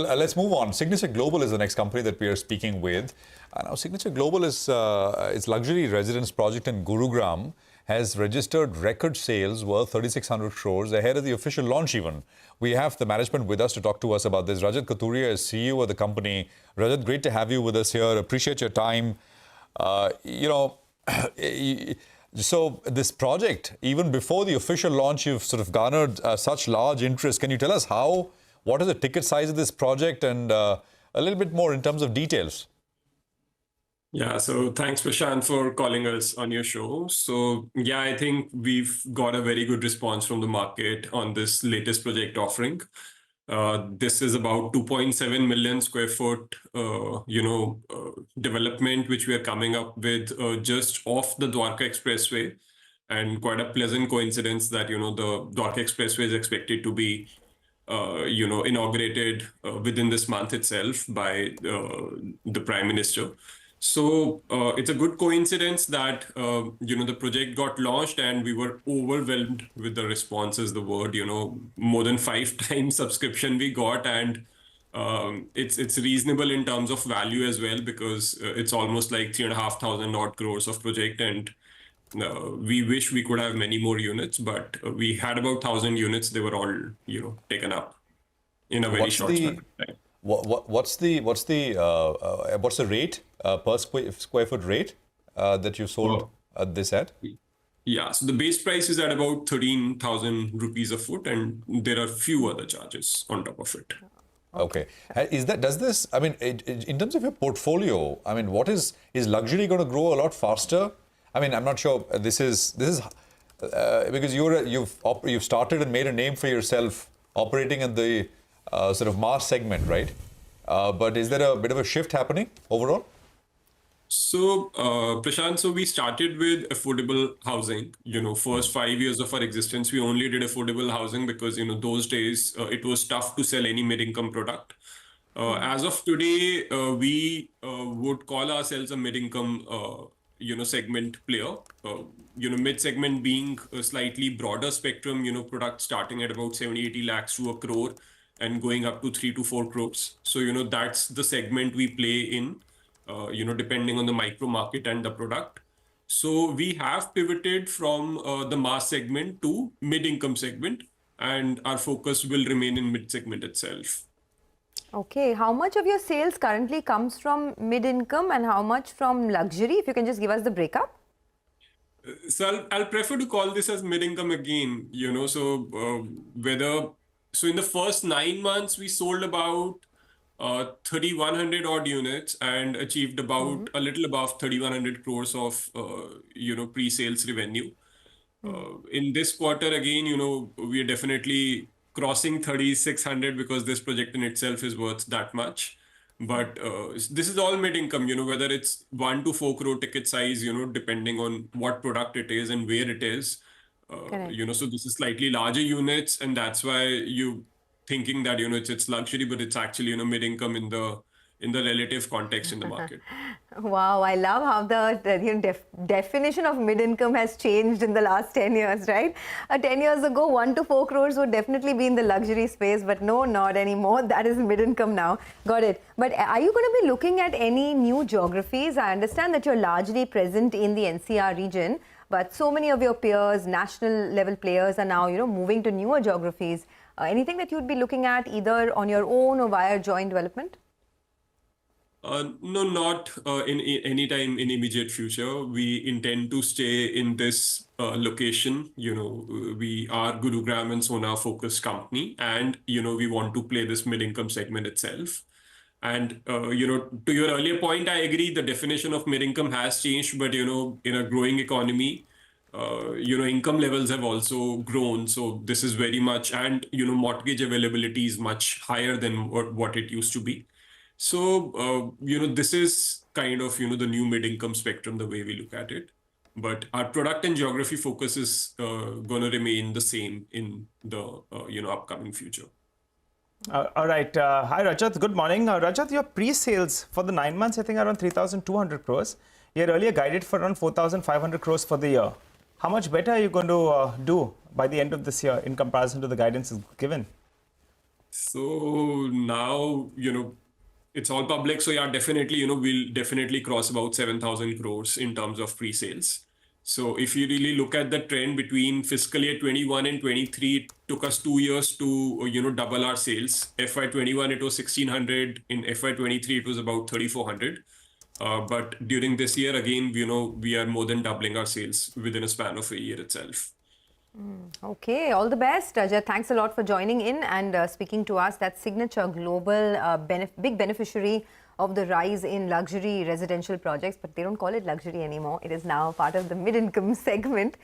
Let's move on. Signature Global is the next company that we are speaking with. Now, Signature Global is its luxury residence project in Gurugram has registered record sales worth 3,600 crores ahead of the official launch even. We have the management with us to talk to us about this. Rajat Kathuria is CEO of the company. Rajat, great to have you with us here. Appreciate your time. So this project, even before the official launch, you've sort of garnered such large interest. Can you tell us what is the ticket size of this project and a little bit more in terms of details? Yeah, so thanks, Prashant, for calling us on your show. So yeah, I think we've got a very good response from the market on this latest project offering. This is about 2.7 million square foot, development, which we are coming up with just off the Dwarka Expressway. And quite a pleasant coincidence that, the Dwarka Expressway is expected to be inaugurated within this month itself by the Prime Minister. So it's a good coincidence that, the project got launched and we were overwhelmed with the response is the word, more than 5 times subscription we got. And it's reasonable in terms of value as well, because it's almost like 3,500 odd crores of project. And we wish we could have many more units, but we had about 1,000 units. They were all, taken up in a very short time. What's the rate per square foot rate that you sold this at? Yeah, so the base price is at about 13,000 rupees a foot, and there are few other charges on top of it. Okay. In terms of your portfolio, is luxury going to grow a lot faster? I'm not sure. This is because you've started and made a name for yourself operating in the sort of mass segment, right? But is there a bit of a shift happening overall? So, Prashant, we started with affordable housing. First 5 years of our existence, we only did affordable housing because, those days it was tough to sell any mid-income product. As of today, we would call ourselves a mid-income, segment player. Mid-segment being a slightly broader spectrum, product starting at about 70-80 lakhs to 1 crore and going up to 3 to 4 crores. So, that's the segment we play in. Depending on the micro market and the product. So we have pivoted from the mass segment to mid-income segment, and our focus will remain in mid-segment itself. Okay, how much of your sales currently comes from mid-income and how much from luxury? If you can just give us the breakup. So I'll prefer to call this as mid-income again, so in the first 9 months, we sold about 3,100 odd units and achieved about a little above 3,100 crores of, pre-sales revenue. In this quarter, again, we are definitely crossing 3,600 because this project in itself is worth that much. But this is all mid-income, whether it's 1 to 4 crore ticket size, depending on what product it is and where it is. So this is slightly larger units, and that's why you thinking that it's luxury, but it's actually mid-income in the relative context in the market. Wow, I love how the definition of mid-income has changed in the last 10 years, right? 10 years ago, 1 to 4 crores would definitely be in the luxury space, but no, not anymore. That is mid-income now. Got it. But are you going to be looking at any new geographies? I understand that you're largely present in the NCR region, but so many of your peers, national level players, are now moving to newer geographies. Anything that you'd be looking at either on your own or via joint development? No, not in any time in immediate future. We intend to stay in this location. We are Gurugram and Sona focused company, and we want to play this mid-income segment itself. And to your earlier point, I agree the definition of mid-income has changed, but in a growing economy, income levels have also grown. So this is very much, and mortgage availability is much higher than what it used to be. So this is kind of the new mid-income spectrum, the way we look at it. But our product and geography focus is going to remain the same in the upcoming future. All right. Hi, Rajat. Good morning. Rajat, your pre-sales for the 9 months, I think, around 3,200 crores. You had earlier guided for around 4,500 crores for the year. How much better are you going to do by the end of this year in comparison to the guidance given? So now, it's all public. So yeah, definitely, we'll definitely cross about 7,000 crores in terms of pre-sales. So if you really look at the trend between fiscal year 21 and 23, it took us 2 years to, double our sales. FY21, it was 1,600. In FY23, it was about 3,400. But during this year, again, we are more than doubling our sales within a span of a year itself. Okay, all the best, Rajat. Thanks a lot for joining in and speaking to us. That Signature Global, big beneficiary of the rise in luxury residential projects, but they don't call it luxury anymore. It is now part of the mid-income segment.